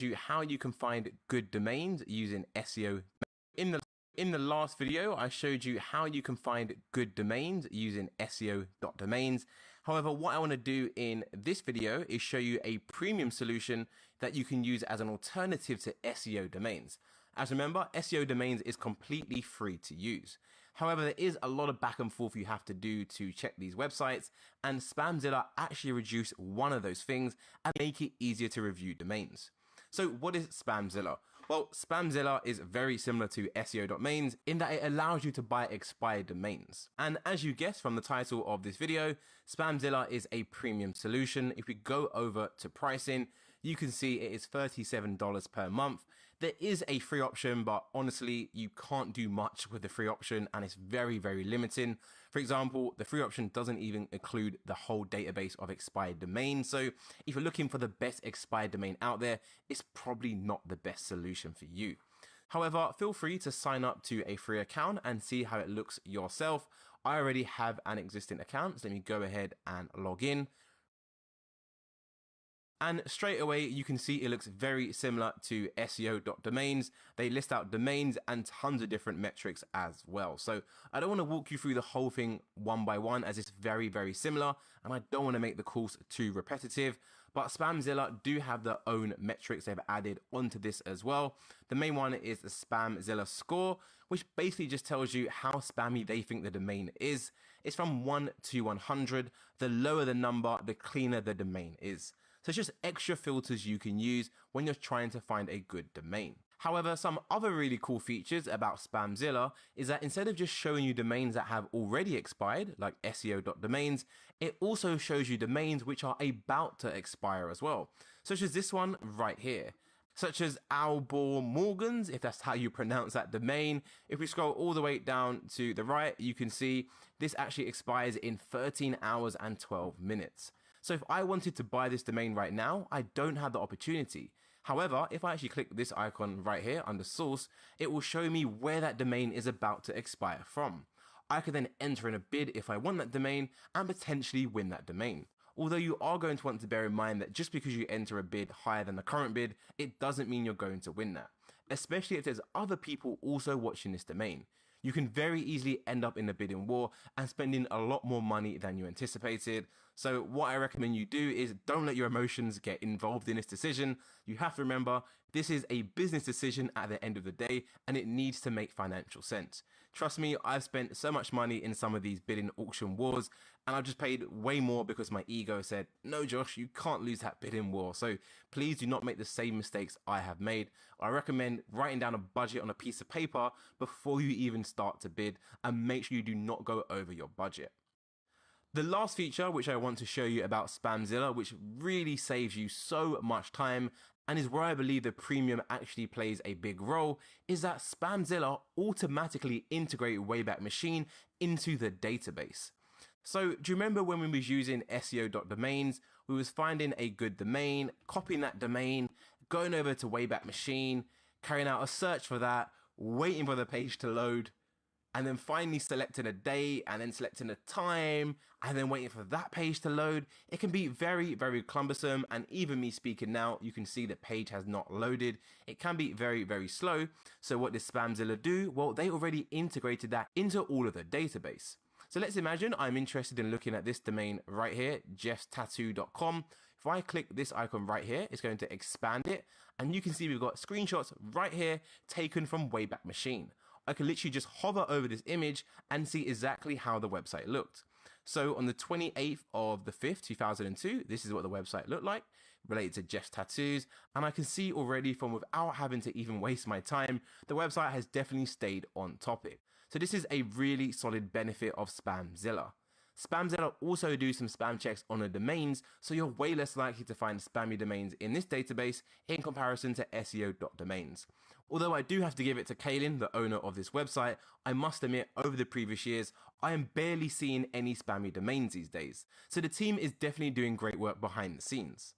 you how you can find good domains using SEO. In the last video, I showed you how you can find good domains using SEO.domains. However, what I want to do in this video is show you a premium solution that you can use as an alternative to SEO domains. As remember, SEO domains is completely free to use. However, there is a lot of back and forth you have to do to check these websites, and Spamzilla actually reduce one of those things and make it easier to review domains. So what is Spamzilla? Well, Spamzilla is very similar to SEO.domains in that it allows you to buy expired domains. And as you guessed from the title of this video, Spamzilla is a premium solution. If we go over to pricing, you can see it is $37 per month. There is a free option, but honestly, you can't do much with the free option and it's very, very limiting. For example, the free option doesn't even include the whole database of expired domains. So if you're looking for the best expired domain out there, it's probably not the best solution for you. However, feel free to sign up to a free account and see how it looks yourself. I already have an existing account, so let me go ahead and log in. And straight away, you can see it looks very similar to SEO.domains. They list out domains and tons of different metrics as well. So I don't want to walk you through the whole thing one by one as it's very, very similar. And I don't want to make the course too repetitive. But Spamzilla do have their own metrics they've added onto this as well. The main one is the Spamzilla score, which basically just tells you how spammy they think the domain is. It's from 1 to 100. The lower the number, the cleaner the domain is. So it's just extra filters you can use when you're trying to find a good domain. However, some other really cool features about Spamzilla is that instead of just showing you domains that have already expired, like SEO.domains, it also shows you domains which are about to expire as well, such as this one right here. Such as Albor Morgans, if that's how you pronounce that domain. If we scroll all the way down to the right, you can see this actually expires in 13 hours and 12 minutes. So if I wanted to buy this domain right now, I don't have the opportunity. However, if I actually click this icon right here under source, it will show me where that domain is about to expire from. I can then enter in a bid if I want that domain and potentially win that domain. Although you are going to want to bear in mind that just because you enter a bid higher than the current bid, it doesn't mean you're going to win that, especially if there's other people also watching this domain. You can very easily end up in a bidding war and spending a lot more money than you anticipated. So what I recommend you do is don't let your emotions get involved in this decision. You have to remember, this is a business decision at the end of the day, and it needs to make financial sense. Trust me, I've spent so much money in some of these bidding auction wars, and I've just paid way more because my ego said, no, Josh, you can't lose that bidding war. So please do not make the same mistakes I have made. I recommend writing down a budget on a piece of paper before you even start to bid, and make sure you do not go over your budget. The last feature which I want to show you about Spamzilla, which really saves you so much time and is where I believe the premium actually plays a big role, is that Spamzilla automatically integrate Wayback Machine into the database. So do you remember when we was using SEO.domains, we was finding a good domain, copying that domain, going over to Wayback Machine, carrying out a search for that, waiting for the page to load, and then finally selecting a date and then selecting a time and then waiting for that page to load. It can be very, very cumbersome, and even me speaking now, you can see the page has not loaded. It can be very, very slow. So what does Spamzilla do? Well, they already integrated that into all of the database. So let's imagine I'm interested in looking at this domain right here, jeffstattoo.com. If I click this icon right here, it's going to expand it, and you can see we've got screenshots right here taken from Wayback Machine. I can literally just hover over this image and see exactly how the website looked. So on the 28th of the 5th, 2002, this is what the website looked like, related to Jeff's tattoos. And I can see already from without having to even waste my time, the website has definitely stayed on topic. So this is a really solid benefit of Spamzilla. Spamzilla also do some spam checks on the domains, so you're way less likely to find spammy domains in this database in comparison to SEO.domains. Although I do have to give it to Kaylin, the owner of this website, I must admit over the previous years, I am barely seeing any spammy domains these days. So the team is definitely doing great work behind the scenes.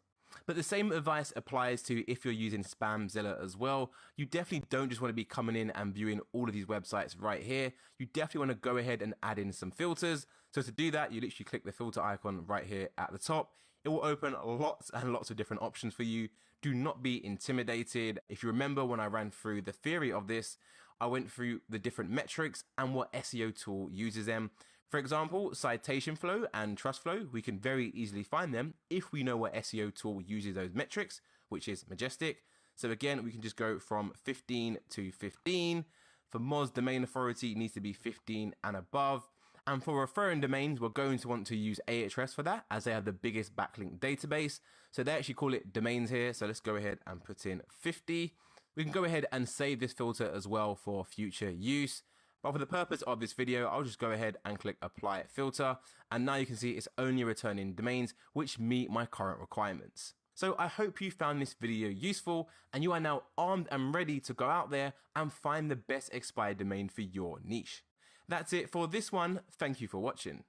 But the same advice applies to if you're using Spamzilla as well. You definitely don't just want to be coming in and viewing all of these websites right here. You definitely want to go ahead and add in some filters. So to do that, you literally click the filter icon right here at the top. It will open lots and lots of different options for you. do not be intimidated. If you remember when I ran through the theory of this, I went through the different metrics and what SEO tool uses them. For example, citation flow and trust flow, we can very easily find them if we know what SEO tool uses those metrics, which is Majestic. So again, we can just go from 15 to 15. For Moz, domain authority needs to be 15 and above. And for referring domains, we're going to want to use Ahrefs for that, as they have the biggest backlink database. So they actually call it domains here. So let's go ahead and put in 50. We can go ahead and save this filter as well for future use. But for the purpose of this video, I'll just go ahead and click apply filter. And now you can see it's only returning domains which meet my current requirements. So I hope you found this video useful and you are now armed and ready to go out there and find the best expired domain for your niche. That's it for this one. Thank you for watching.